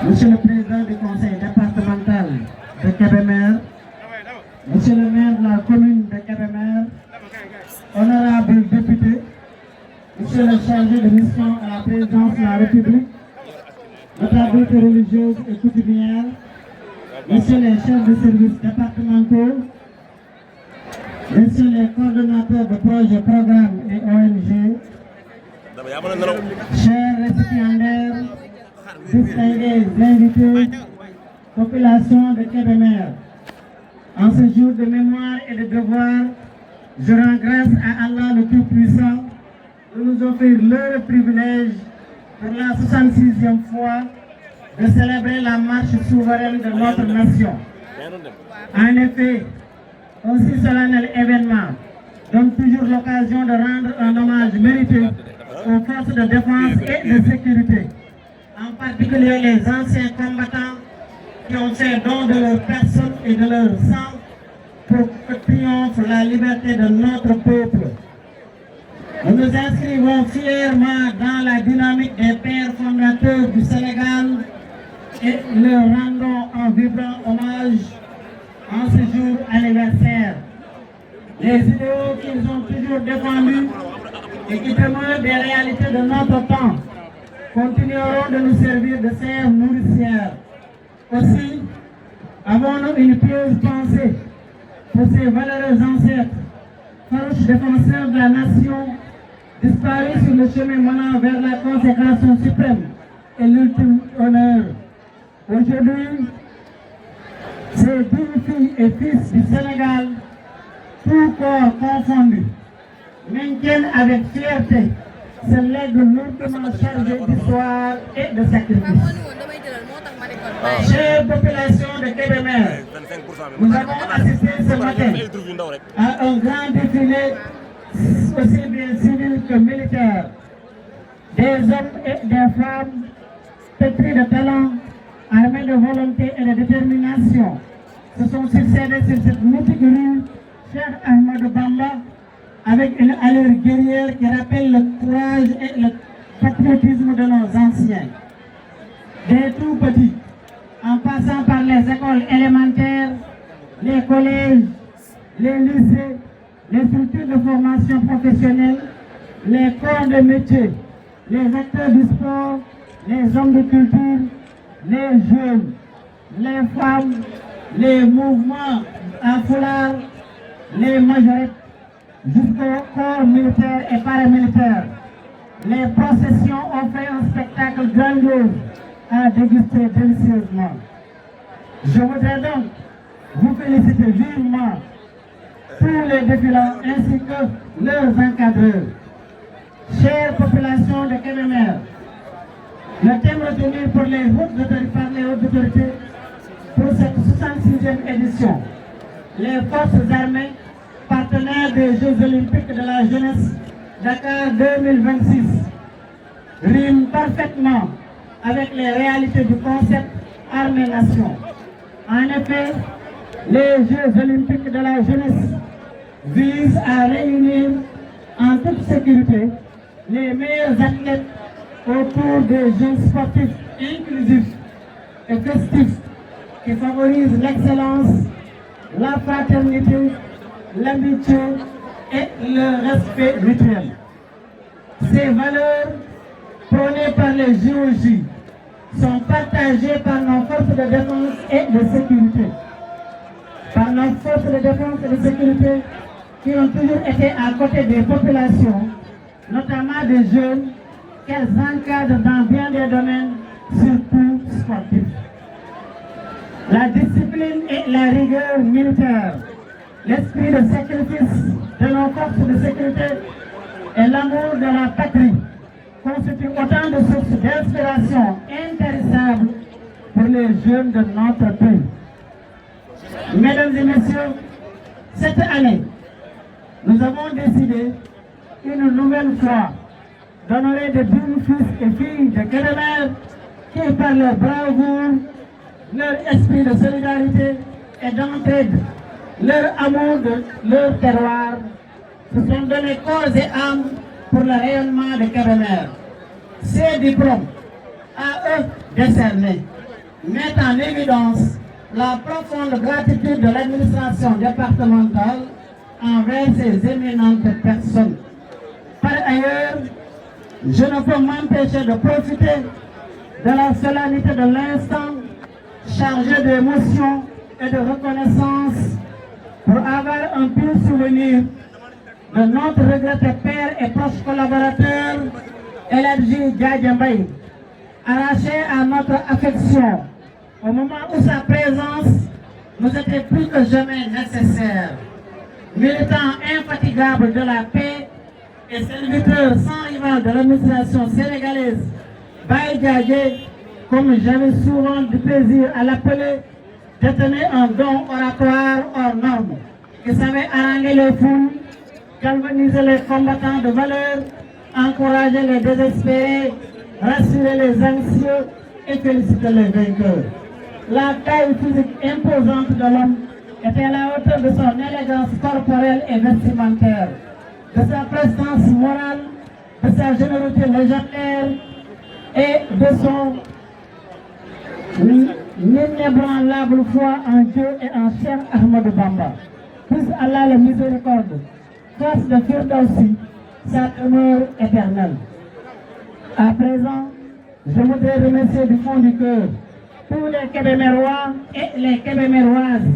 Monsieur le Président du Conseil départemental de Kébémer, Monsieur le maire de la commune de Kébémer, honorables députés, Monsieur le chargé de mission à la présidence de la République, notables religieuses et coutumières, Messieurs les chefs de services départementaux, Messieurs les coordonnateurs de projets, programmes et ONG, chers récipiendaires, distingués invités, population de Kébémer, en ce jour de mémoire et de devoir, je rends grâce à Allah le Tout-Puissant de nous offrir le privilège pour la 66e fois de célébrer la marche souveraine de notre nation. En effet, aussi solennel événement donne toujours l'occasion de rendre un hommage mérité aux forces de défense et de sécurité, en particulier les anciens combattants qui ont fait don de leur personne et de leur sang pour que triomphe la liberté de notre peuple. Nous nous inscrivons fièrement dans la dynamique des pères fondateurs du Sénégal et leur rendons un vibrant hommage en ce jour anniversaire. Les idéaux qu'ils ont toujours défendus et qui demeurent des réalités de notre temps continueront de nous servir de serre nourricière. Aussi, avons-nous une pieuse pensée pour ces valeureux ancêtres, farouches défenseurs de la nation, disparus sur le chemin menant vers la consécration suprême et l'ultime honneur. Aujourd'hui, ces dignes filles et fils du Sénégal, tout corps confondu, maintiennent avec fierté ce legs lourdement chargé d'histoire et de sacrifice. Chère population de Kébémer, nous avons assisté ce matin à un grand défilé aussi bien civil que militaire. Des hommes et des femmes pétris de talent, armés de volonté et de détermination, se sont succédés sur cette mythique rue Cheikh Ahmadou Bamba avec une allure guerrière qui rappelle le courage et le patriotisme de nos anciens. Des tout petits, en passant par les écoles élémentaires, les collèges, les lycées, les structures de formation professionnelle, les corps de métier, les acteurs du sport, les hommes de culture, les jeunes, les femmes, les mouvements en foulard, les majorettes, jusqu'au corps militaire et paramilitaire. Les processions ont fait un spectacle grandiose à déguster délicieusement. Je voudrais donc vous féliciter vivement tous les défilants ainsi que leurs encadreurs. Chère population de Kébémer, le thème retenu par les hautes autorités pour cette 66e édition, les forces armées partenaires des Jeux olympiques de la jeunesse Dakar 2026, rime parfaitement avec les réalités du concept Armée-Nation. En effet, les Jeux olympiques de la jeunesse visent à réunir en toute sécurité les meilleurs athlètes autour des Jeux sportifs inclusifs et festifs qui favorisent l'excellence, la fraternité, l'amitié et le respect mutuel. Ces valeurs prônées par les JOJ sont partagées par nos forces de défense et de sécurité. Par nos forces de défense et de sécurité qui ont toujours été à côté des populations, notamment des jeunes, qu'elles encadrent dans bien des domaines, surtout sportifs. La discipline et la rigueur militaire, l'esprit de sacrifice de nos forces de sécurité et l'amour de la patrie constituent autant de sources d'inspiration intarissables pour les jeunes de notre pays. Mesdames et messieurs, cette année, nous avons décidé une nouvelle fois d'honorer de dignes fils et filles de Kébémer qui, par leur bravoure, leur esprit de solidarité et d'entraide, leur amour de leur terroir, se sont donnés corps et âme pour le rayonnement de Kébémer. Ces diplômes, à eux décernés, met en évidence la profonde gratitude de l'administration départementale envers ces éminentes personnes. Par ailleurs, je ne peux m'empêcher de profiter de la solennité de l'instant chargé d'émotion et de reconnaissance pour avoir un pur souvenir de notre regretté père et proche collaborateur El Hadji Gadia Mbaye, arraché à notre affection au moment où sa présence nous était plus que jamais nécessaire. Militant infatigable de la paix et serviteur sans rival de l'administration sénégalaise, Baye Diadje, comme j'avais souvent du plaisir à l'appeler, détenait un don oratoire hors norme, qui savait haranguer les foules, galvaniser les combattants de valeur, encourager les désespérés, rassurer les anxieux et féliciter les vainqueurs. La taille physique imposante de l'homme était à la hauteur de son élégance corporelle et vestimentaire, de sa prestance morale, de sa générosité légendaire et de son inébranlable foi en Dieu et en Cheikh Ahmadou Bamba. Puisse Allah le miséricorde fasse de Firdausi sa demeure éternelle. À présent, je voudrais remercier du fond du cœur tous les Kébémérois et les Kébéméroises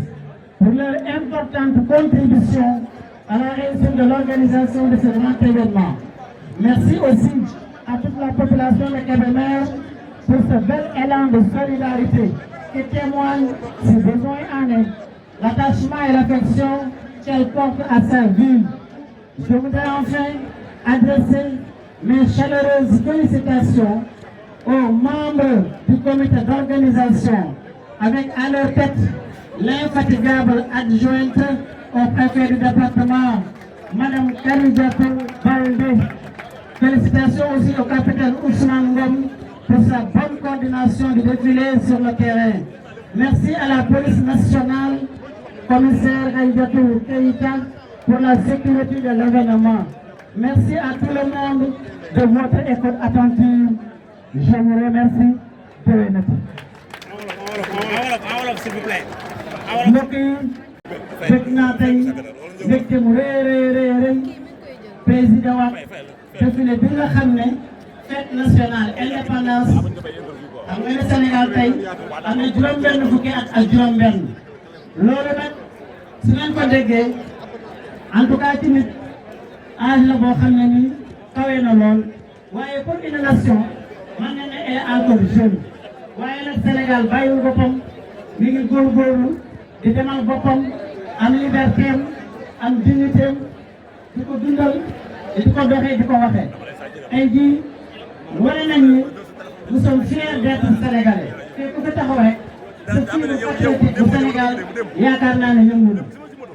pour leur importante contribution à la réussite de l'organisation de ce grand événement. Merci aussi à toute la population de Kébémer pour ce bel élan de solidarité qui témoigne, si besoin en est, l'attachement et l'affection qu'elle porte à sa ville. Je voudrais enfin adresser mes chaleureuses félicitations aux membres du comité d'organisation, avec à leur tête l'infatigable adjointe au préfet du département, Mme Karijatou Baldé. Félicitations aussi au capitaine Ousmane Ngom pour sa bonne coordination du défilé sur le terrain. Merci à la police nationale, commissaire Karijatou Keïta, pour la sécurité de l'événement. Merci à tout le monde de votre écoute attentive. Je vous remercie. S'il vous plaît. mbokk yi fekk naa tey mbégte mu rëy président wax défilé bi nga xam ne fête nationale indépendance xam nga ne Sénégal tey am na juróom-benn fukki at ak juróom-benn loolu nag su ngeen ko déggee en tout cas tamit âge la boo xam ne nii kawe na lool waaye pour une nation man ne elle est encore jeune waaye nag Sénégal bàyyiwul boppam mi ngi góorgóorlu di demal boppam am liberté am dignité di ko dundal di ko doxee di ko waxee tey jii wane nañ ni nous sommes fiers d'être sénégalais te ku fi taxaw rek sa fiiru patriotique bu Sénégal yaakaar naa ne yëngu na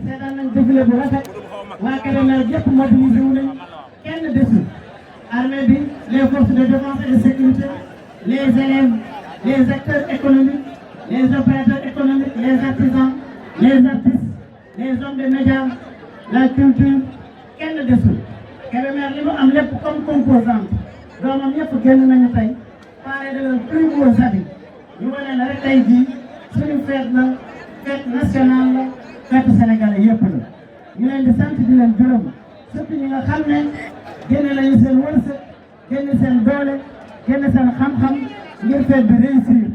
seetaan nañ défilé bu rafet waa Kébémer yëpp mobilisé wu nañ kenn desul armée bi les forces de défense et de sécurité les élèves les acteurs économiques les opérateurs économiques, les artisans, les artistes, les hommes de médias, la culture, kenn desul. Kébémer li mu am lépp comme composante doomam yëpp génn nañu tey paré de leurs plus beaux habits ñu wane na rek tey jii suñu fête la fête nationale la fête sénégalais yëpp la ñu leen di sant di leen gërëm surtout ñi nga xam ne génne nañu seen wërsëg génne seen doole génne seen xam-xam ngir fête bi réussir